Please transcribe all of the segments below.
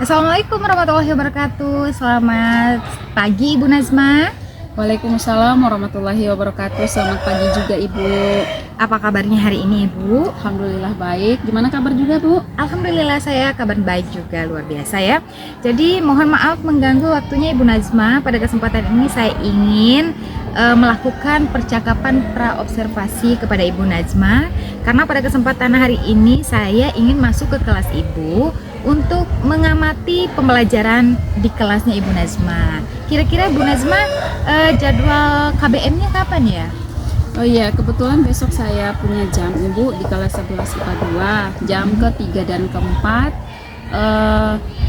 Assalamualaikum warahmatullahi wabarakatuh. Selamat pagi Ibu Nazma. Waalaikumsalam warahmatullahi wabarakatuh. Selamat pagi juga Ibu. Apa kabarnya hari ini Ibu? Alhamdulillah baik. Gimana kabar juga Bu? Alhamdulillah saya kabar baik juga, luar biasa ya. Jadi mohon maaf mengganggu waktunya Ibu Nazma. Pada kesempatan ini saya ingin melakukan percakapan praobservasi kepada Ibu Nazma. Karena pada kesempatan hari ini saya ingin masuk ke kelas Ibu untuk mengamati pembelajaran di kelasnya Ibu Nazma. Kira-kira Ibu Nazma jadwal KBM-nya kapan ya? Oh iya, kebetulan besok saya punya jam Ibu di kelas 11 IPA 2, jam ke-3 dan ke-4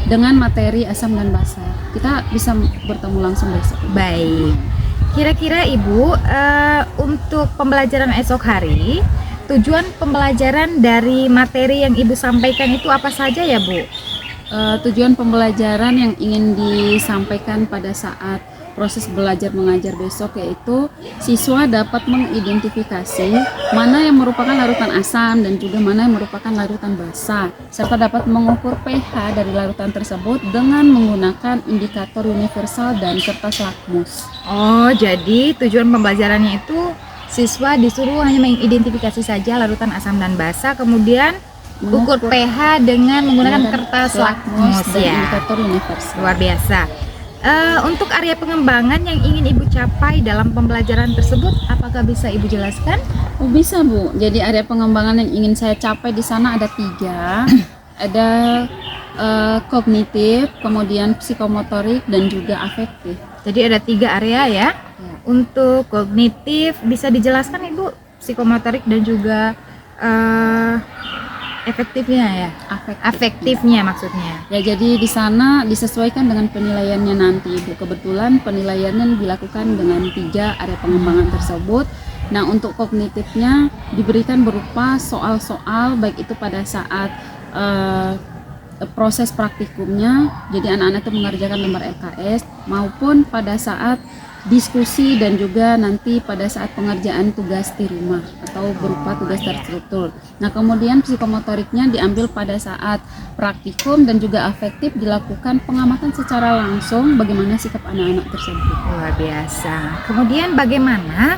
dengan materi asam dan basa. Kita bisa bertemu langsung besok. Baik. Kira-kira Ibu untuk pembelajaran esok hari, tujuan pembelajaran dari materi yang Ibu sampaikan itu apa saja ya Bu? Tujuan pembelajaran yang ingin disampaikan pada saat proses belajar mengajar besok yaitu siswa dapat mengidentifikasi mana yang merupakan larutan asam dan juga mana yang merupakan larutan basa, serta dapat mengukur pH dari larutan tersebut dengan menggunakan indikator universal dan kertas lakmus. Oh, jadi tujuan pembelajarannya itu siswa disuruh hanya mengidentifikasi saja larutan asam dan basa, kemudian ukur pH dengan menggunakan kertas lakmus dan ya. indikator universal. Luar biasa. Untuk area pengembangan yang ingin Ibu capai dalam pembelajaran tersebut, apakah bisa Ibu jelaskan? Oh, bisa Bu. Jadi area pengembangan yang ingin saya capai di sana ada 3. Ada kognitif, kemudian psikomotorik dan juga afektif. Jadi ada 3 area ya. Untuk kognitif bisa dijelaskan Ibu, psikomotorik dan juga efektifnya ya, afektifnya maksudnya. Ya, jadi di sana disesuaikan dengan penilaiannya nanti Ibu. Kebetulan penilaiannya dilakukan dengan 3 area pengembangan tersebut. Nah, untuk kognitifnya diberikan berupa soal-soal baik itu pada saat proses praktikumnya, jadi anak-anak itu mengerjakan lembar LKS, maupun pada saat diskusi dan juga nanti pada saat pengerjaan tugas di rumah atau berupa tugas terstruktur. Nah, kemudian psikomotoriknya diambil pada saat praktikum dan juga afektif dilakukan pengamatan secara langsung bagaimana sikap anak-anak tersebut. Luar biasa. Kemudian bagaimana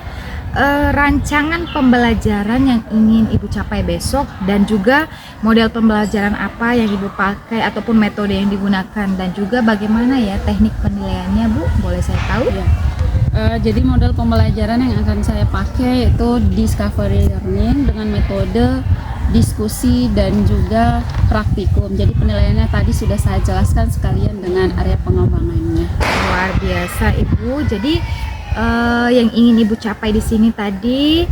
rancangan pembelajaran yang ingin Ibu capai besok dan juga model pembelajaran apa yang Ibu pakai ataupun metode yang digunakan dan juga bagaimana ya teknik penilaiannya Bu, boleh saya tahu? Ya. Jadi model pembelajaran yang akan saya pakai yaitu discovery learning dengan metode diskusi dan juga praktikum. Jadi penilaiannya tadi sudah saya jelaskan sekalian dengan area pengembangannya. Luar biasa Ibu. Jadi yang ingin Ibu capai di sini tadi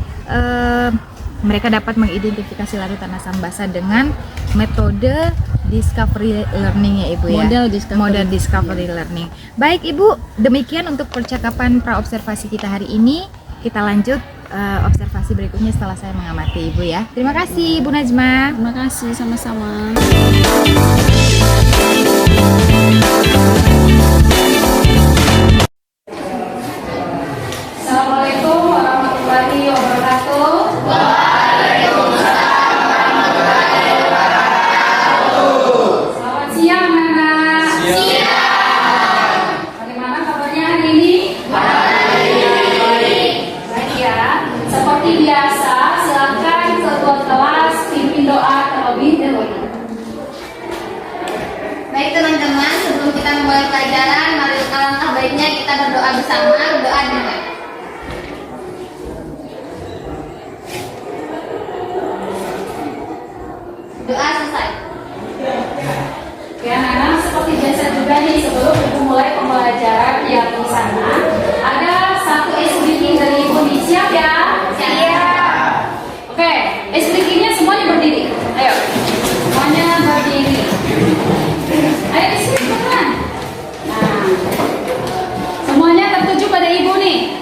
mereka dapat mengidentifikasi larutan asam basa dengan metode discovery learning ya Ibu ya. Model discovery learning. Baik Ibu, demikian untuk percakapan praobservasi kita hari ini. Kita lanjut observasi berikutnya setelah saya mengamati Ibu ya. Terima kasih Ibu Nazma. Terima kasih, sama-sama. Assalamualaikum warahmatullahi wabarakatuh. Waalaikumsalam warahmatullahi wabarakatuh. Selamat siang anak. Siang. Bagaimana kabarnya hari ini? Baik. Baik ya. Seperti biasa, silakan ketua kelas pimpin doa terlebih dahulu. Baik teman-teman, sebelum kita memulai pelajaran, mari alangkah baiknya kita berdoa bersama. Doa dimulai. Doa selesai. Ya anak-anak, seperti biasa juga nih sebelum Ibu mulai pembelajaran yang di sana ada satu speaking dari Ibu nih. Siap ya? Siap. Oke, speakingnya semuanya berdiri. Ayo, semuanya berdiri. Ayo di sini teman. Nah, semuanya tertuju pada Ibu nih.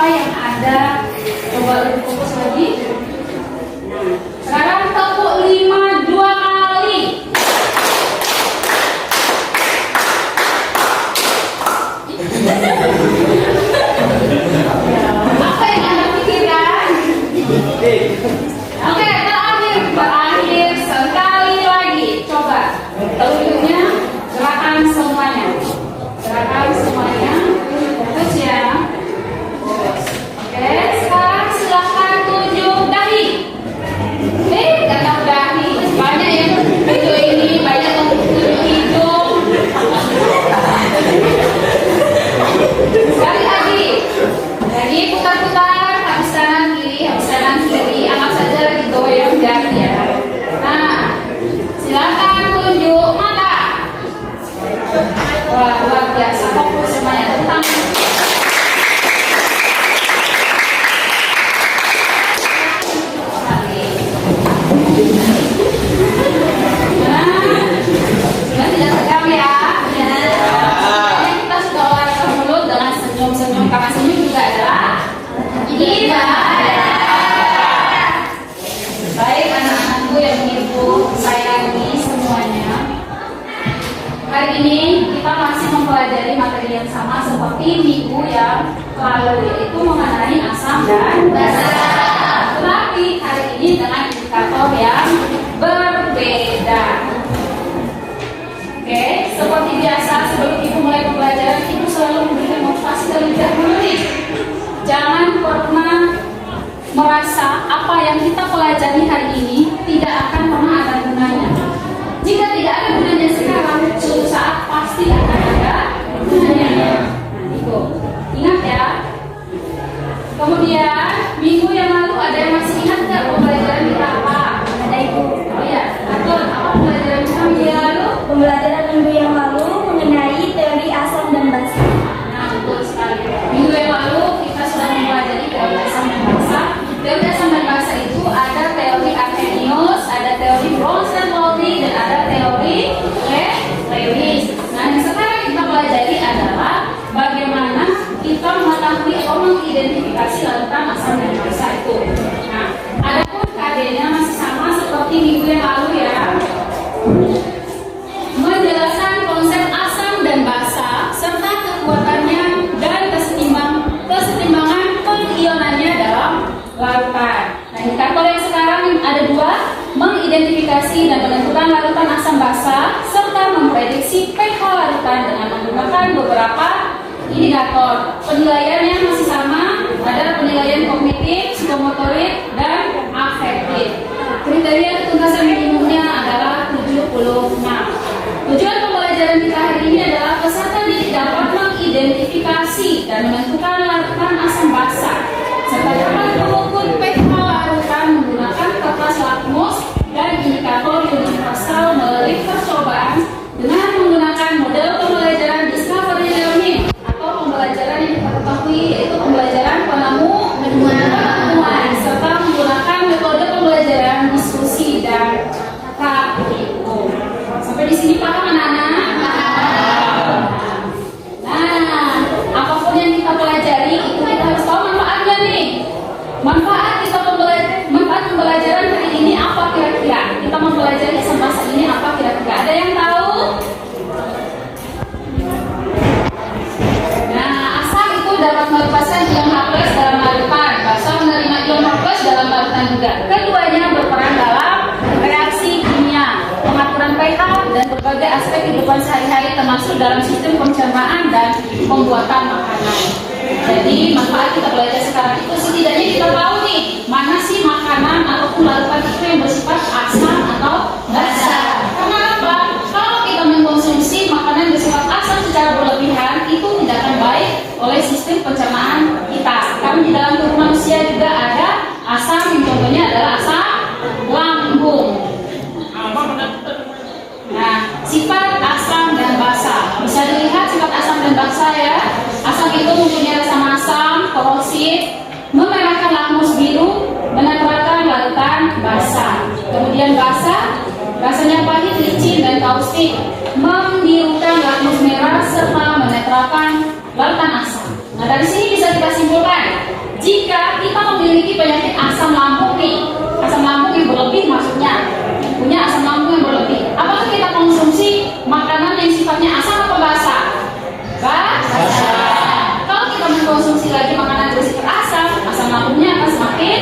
apa yang ada. Coba lebih fokus lagi. Sekarang tepuk 5 2 kali. Apa yang Anda pikirkan? Oke, terakhir sekali lagi. Coba telunjuknya gerakan semuanya. Fokus ya. Oke, sekarang silakan tunjuk dahi. Gak tahu dahi. Banyak yang video ini, banyak yang tunjuk hidung. Sekali lagi. Lagi putar-putar, habis kanan kiri, anggap saja lagi goyang dahi ya. Nah, silakan tunjuk mata. Wah, luar biasa, fokus semuanya tentang sudah tidak tegang ya. Kita sudah olahraga mulut dengan senyum-senyum, karena senyum juga adalah ibadah. Baik anak-anakku yang ibu sayangi semuanya, hari ini kita masih mempelajari materi yang sama seperti minggu yang lalu, yaitu mengenai asam dan basa. Tetapi hari ini dengan indikator yang berbeda. Oke, seperti biasa sebelum ibu mulai pembelajaran, ibu selalu memberikan motivasi terlebih dahulu nih. Jangan pernah merasa apa yang kita pelajari hari ini tidak akan pernah ada gunanya. Jika tidak ada gunanya sekarang, suatu saat pasti akan ada gunanya. Nah, itu ingat ya. Kemudian minggu yang lalu ada yang masih ingat nggak pembelajaran kita apa? Ada ibu. Oh ya, betul. Apa pembelajaran kita minggu yang lalu? Pembelajaran minggu yang lalu mengenai teori asam dan basa. Nah, betul sekali. Minggu yang lalu kita sudah mempelajari teori asam dan basa. Teori asam dan basa itu ada teori Arrhenius, ada teori Bronsted-Lowry, dan ada teori Lewis. Nah, yang sekarang kita pelajari adalah bagaimana kita mengetahui atau mengidentifikasi larutan asam dan basa itu. Nah, adapun KD-nya masih sama seperti minggu yang lalu ya. Menjelaskan konsep asam dan basa serta kekuatannya dan kesetimbangan pengionannya dalam larutan. Nah, indikator yang sekarang ada dua: mengidentifikasi dan menentukan larutan asam basa serta memprediksi pH larutan dengan menggunakan beberapa indikator. Penilaiannya masih sama, ada penilaian kognitif, psikomotorik, dan afektif. Kriteria ketuntasan minimumnya adalah 76. Tujuan pembelajaran kita hari ini adalah peserta didik dapat mengidentifikasi dan menentukan larutan asam basa serta dapat mengukur pH larutan menggunakan kertas lakmus dan indikator universal melalui percobaan dengan menggunakan model pembelajaran discovery learning atau pembelajaran yang kita ketahui yaitu pembelajaran penemuan serta menggunakan metode pembelajaran diskusi dan praktikum. Sampai di sini paham anak-anak? Nah, apapun yang kita pelajari itu kita harus tahu manfaatnya nih. Manfaat pembelajaran hari ini apa kira-kira? Kita mempelajari asam basa ini apa kira-kira? Ada yang tahu? Nah, asam itu dapat melepaskan ion H+ dalam larutan, basa menerima ion H+ dalam larutan juga. Keduanya berperan dalam reaksi kimia, pengaturan pH, dan berbagai aspek kehidupan sehari-hari termasuk dalam sistem pencernaan dan pembuatan makanan. Jadi manfaat kita belajar sekarang itu setidaknya kita tahu nih mana sih makanan ataupun larutan itu yang bersifat asam atau basa. Karena apa? Kalau kita mengkonsumsi makanan bersifat asam secara berlebihan itu tidak akan baik oleh sistem pencernaan kita. Karena di dalam tubuh manusia juga ada asam, yang contohnya adalah asam lambung. Nah, sifat asam dan basa bisa dilihat sifat asam dan basa ya. Asam itu mempunyai rasa masam, korosif, memerahkan lakmus biru, menetralkan larutan basa. Kemudian basa, rasanya pahit, licin, dan kaustik, membirukan lakmus merah serta menetralkan larutan asam. Nah, dari sini bisa kita simpulkan, jika kita memiliki penyakit asam lambung nih, asam lambung yang berlebih maksudnya, punya asam lambung yang berlebih, apakah kita konsumsi makanan yang sifatnya asam atau basa? Basa. Kalau kita mengkonsumsi lagi makanan bersifat asam, asam lambungnya akan semakin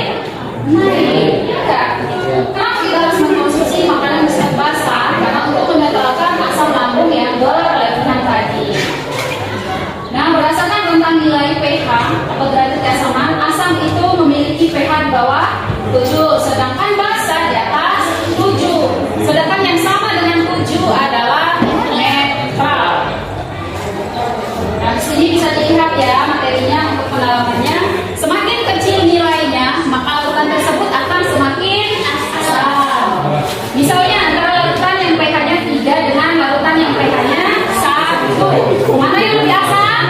naik. Ya, kenapa kita harus mengkonsumsi makanan bersifat basa? Karena untuk menetralkan asam lambung yang berlebihan tadi. Nah, berdasarkan tentang nilai pH atau derajat keasaman, asam itu memiliki pH di bawah 7, sedangkan basa di atas 7. Sedangkan yang sama dengan 7 adalah netral. Nah, di sini bisa dilihat ya materinya untuk pendalamannya. Semakin kecil nilainya, maka larutan tersebut akan semakin asam. Misalnya antara larutan yang pH-nya 3 dengan larutan yang pH-nya 1. Mana yang lebih asam?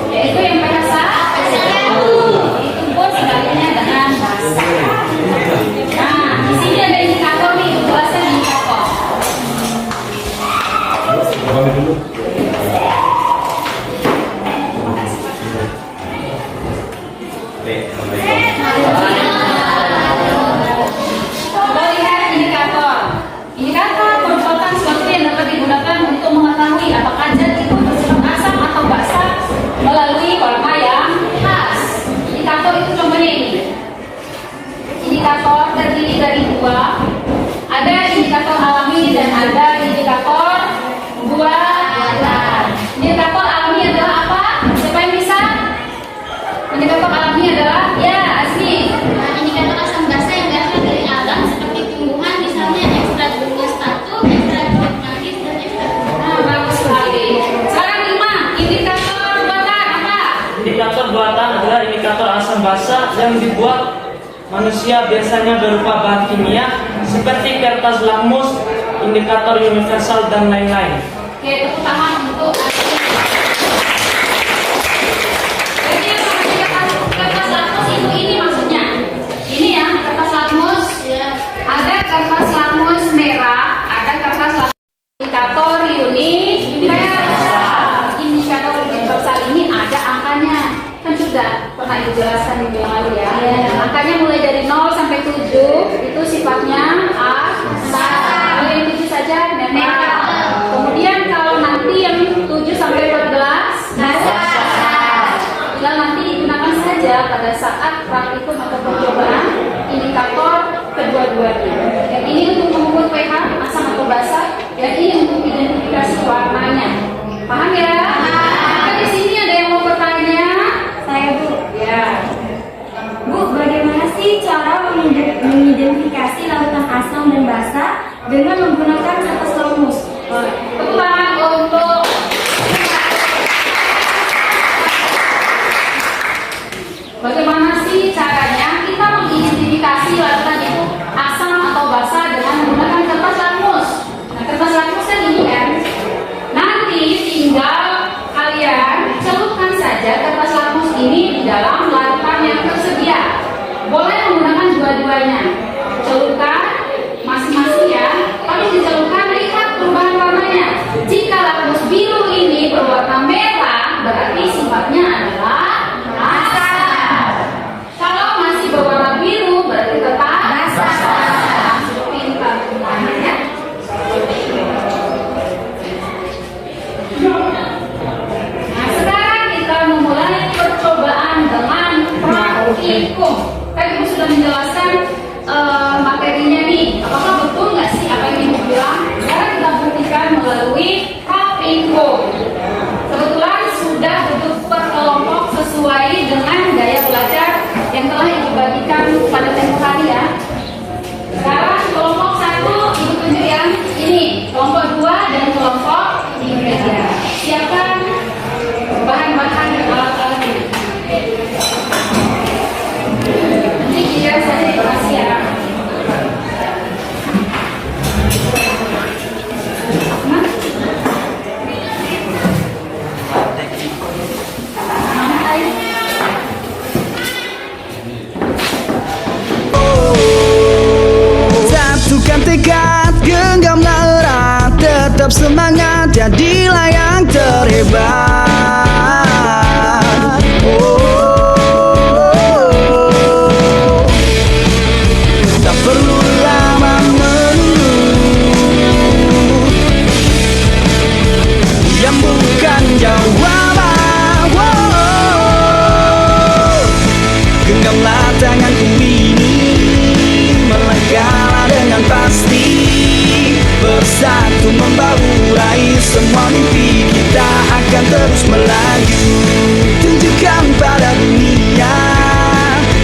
Yaitu yang pH 1. Itu pun sebaliknya dengan basa. Nah, di sini ada indikator nih, ulasan indikator. Coba lihat indikator. Indikator merupakan sesuatu yang dapat digunakan untuk mengetahui apakah zat itu bersifat asam atau basa melalui warna yang khas. Indikator itu contohnya ini. Indikator terdiri dari dua. Ada indikator alami dan ada indikator buatan. Indikator alami adalah apa? Siapa yang bisa? Indikator alami adalah ya Asmi. Indikator asam basa yang berasal dari alam seperti tumbuhan, misalnya ekstrak bunga statu, ekstrak jeruk nipis, dan ekstrak. Nah, bagus sekali. Sekarang 5, indikator buatan apa? Indikator buatan adalah indikator asam basa yang dibuat manusia, biasanya berupa bahan kimia seperti kertas lakmus, indikator universal, dan lain-lain. Oke, tepuk tangan untuk Asmi. Jadi yang namanya kertas lakmus itu ini maksudnya. Ini ya, kertas lakmus. Ada kertas lakmus merah, ada kertas lakmus indikator universal. Indikator universal ini ada angkanya. Kan sudah pernah dijelaskan minggu yang lalu ya. Angkanya mulai dari 0 sampai 7 itu sifatnya asam. Yang 7 saja netral. Kemudian kalau nanti yang 7 sampai 14 basa. Tinggal nanti digunakan saja pada saat praktikum atau percobaan indikator kedua-duanya. Yang ini untuk mengukur pH asam atau basa, yang ini untuk identifikasi warnanya. Paham ya? Maka di sini ada yang mau bertanya? Saya Bu. Ya. Bu, bagaimana sih cara mengidentifikasi larutan asam dan basa dengan menggunakan kertas lakmus? Tepuk tangan untuk bagaimana sih caranya kita mengidentifikasi larutan itu asam atau basa dengan menggunakan kertas lakmus. Nah, kertas lakmus kan ini kan. Nanti tinggal kalian celupkan saja kertas lakmus ini di dalam larutan yang tersedia. Boleh menggunakan dua-duanya. Celupkan masing-masing ya. Tapi dicelupkan lihat perubahan warnanya. Jika lakmus biru ini berwarna merah, berarti sifatnya adalah asam. Kalau masih berwarna biru, berarti tetap basa. Pintar ya. Nah, sekarang kita memulai percobaan dengan praktikum. Kan Ibu sudah menjelaskan materinya nih. Apakah betul nggak sih apa yang Ibu bilang? Sekarang kita buktikan melalui praktikum. Kebetulan sudah duduk per kelompok sesuai dengan gaya belajar yang telah Ibu bagikan pada tempo hari ya. Sekarang kelompok 1 Ibu tunjuk yang ini, kelompok 2 dan kelompok 3. Siapkan bahan-bahan dan alat-alat ini. Nanti kira saja dikasih ya. Satukan tekad, genggamlah erat, tetap semangat, jadilah yang terhebat. tanganku ini, melangkahlah dengan pasti. Bersatu membahu raih semua mimpi, kita akan terus melaju. Tunjukkan pada dunia,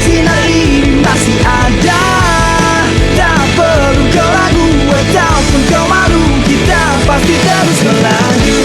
sinar ini masih ada. Tak perlu kau ragu ataupun kau malu, kita pasti terus melaju.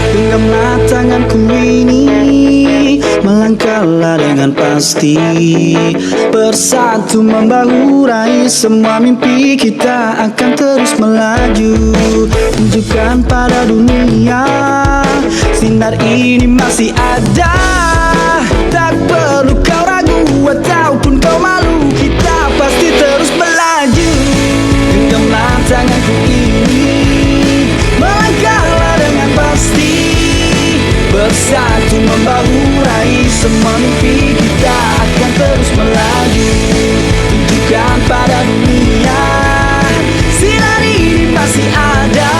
Genggamlah tanganku ini, melangkahlah dengan pasti. Bersatu membahu raih semua mimpi, kita akan terus melaju. Tunjukkan pada dunia, sinar ini masih ada. Tak perlu kau ragu ataupun kau malu, kita pasti terus melaju. Genggamlah tanganku ini, melangkahlah dengan pasti. Bersatu membahu raih semua mimpi, kita akan terus melaju. Tunjukkan pada dunia, sinar ini masih ada.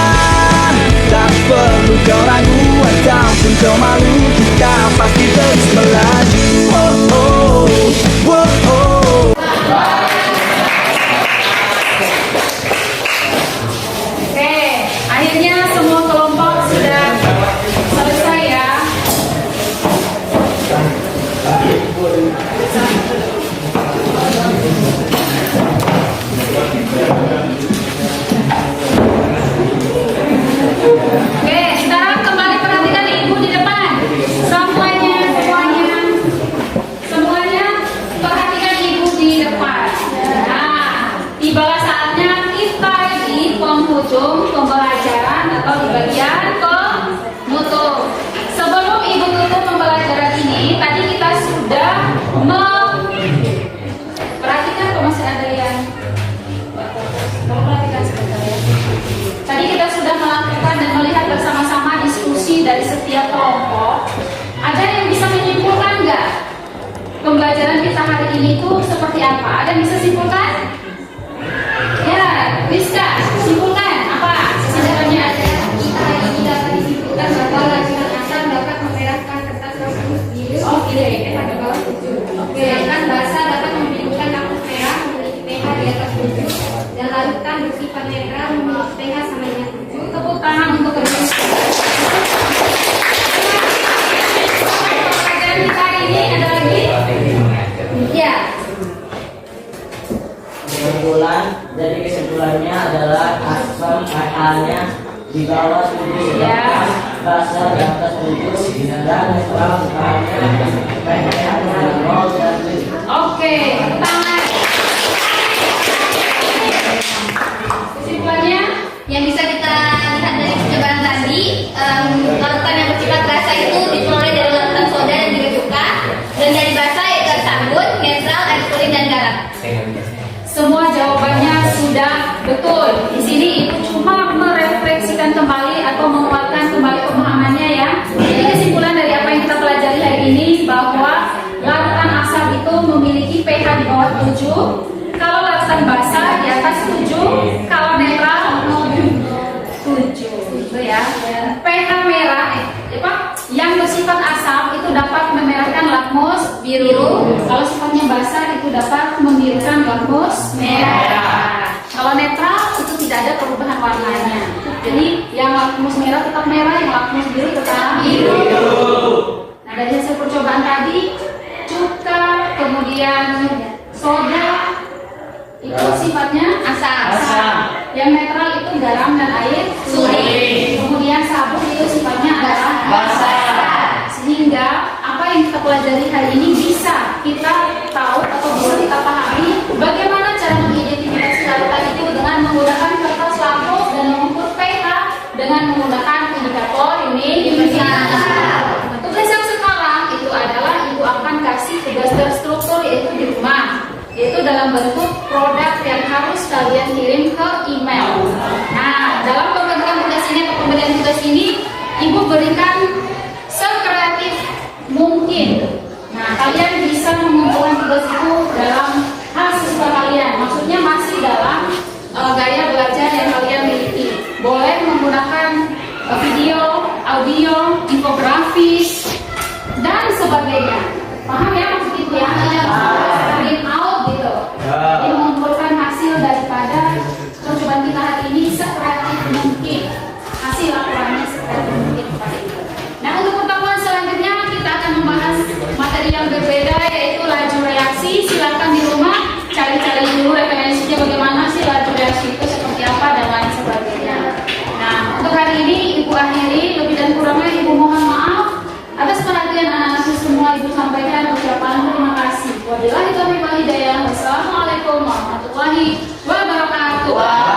Tak perlu kau ragu ataupun kau malu, kita pasti terus melaju. Oh, oh, oh, oh. Oke, akhirnya semua kelompok sudah selesai ya. Oke, sekarang kembali perhatikan ibu di depan. Semuanya perhatikan ibu di depan. Nah, tibalah saatnya kita di penghujung pembelajaran atau di bagian penutup. Sebelum ibu tutup pembelajaran ini, tadi kita sudah perhatikan kok masih ada yang perhatikan sebentar ya. Tadi kita sudah melakukan dan melihat bersama-sama diskusi dari setiap kelompok. Ada yang bisa menyimpulkan nggak pembelajaran kita hari ini itu seperti apa? Ada yang bisa simpulkan? Ya, Rizka, simpulkan apa? Kesimpulannya ada. Kita ini dapat disimpulkan bahwa lajuan asam dapat memerahkan kertas rambut biru. Oke. pada bawah 7. Sedangkan basa dapat membirukan lampu merah memiliki pH di atas 7 dan larutan bersifat netral memiliki pH sama dengan 7. Tepuk tangan untuk kedua. Pembelajaran kita hari ini ada lagi? Ya. Kesimpulannya adalah asam pH-nya di bawah 7, Ya. basa di atas 7, dan netral pH-nya pH-nya 0 dan 7. Oke, tepuk tangan. Kesimpulannya? Yang bisa kita lihat dari percobaan tadi, larutan yang bersifat basa itu diperoleh dari larutan soda dan juga cuka, dan dari basa yaitu air sabun, netral, air kuning dan garam. Semua jawabannya sudah betul. Di sini ibu cuma merefleksikan kembali atau menguatkan kembali pemahamannya ya. Jadi kesimpulan dari apa yang kita pelajari hari ini bahwa larutan asam itu memiliki pH di bawah 7. Kalau larutan basa di atas 7, kalau netral 7. Itu ya. pH merah yang bersifat asam itu dapat memerahkan lakmus biru. Kalau sifatnya basah itu dapat membirukan lakmus merah. Kalau netral itu tidak ada perubahan warnanya. Jadi yang lakmus merah tetap merah, yang lakmus biru tetap biru. Nah, dari hasil percobaan tadi, cuka, kemudian soda itu sifatnya asam. Yang netral itu garam dan air suri. Kemudian sabun itu sifatnya adalah basa. Sehingga apa yang kita pelajari hari ini bisa kita tahu atau bisa kita pahami bagaimana cara mengidentifikasi larutan itu dengan menggunakan kertas lapis dan mengukur pH dengan menggunakan indikator universal. Tugas yang sekarang itu adalah ibu akan kasih tugas terstruktur yaitu di rumah, yaitu dalam bentuk produk yang harus kalian kirim ke email. Nah, berikan sekreatif mungkin. Nah, kalian bisa mengumpulkan tugas itu dalam hal siswa kalian. Maksudnya masih dalam gaya belajar yang kalian miliki. Boleh menggunakan video, audio, infografis, dan sebagainya. Paham ya maksud itu ya? Print out gitu. Jadi mengumpulkan hasil daripada percobaan kita hari ini sekreatif mungkin. Hasil laporannya sekreatif mungkin kepada ibu. Nah, untuk pertemuan selanjutnya kita akan membahas materi yang berbeda, yaitu laju reaksi. Silakan di rumah cari-cari dulu referensinya bagaimana sih laju reaksi itu seperti apa dan lain sebagainya. Nah, untuk hari ini Ibu akhiri, lebih dan kurangnya Ibu mohon maaf atas perhatian anak-anak semua. Ibu sampaikan ucapan terima kasih. Wabillahi taufiq wal hidayah. Wassalamualaikum warahmatullahi wabarakatuh.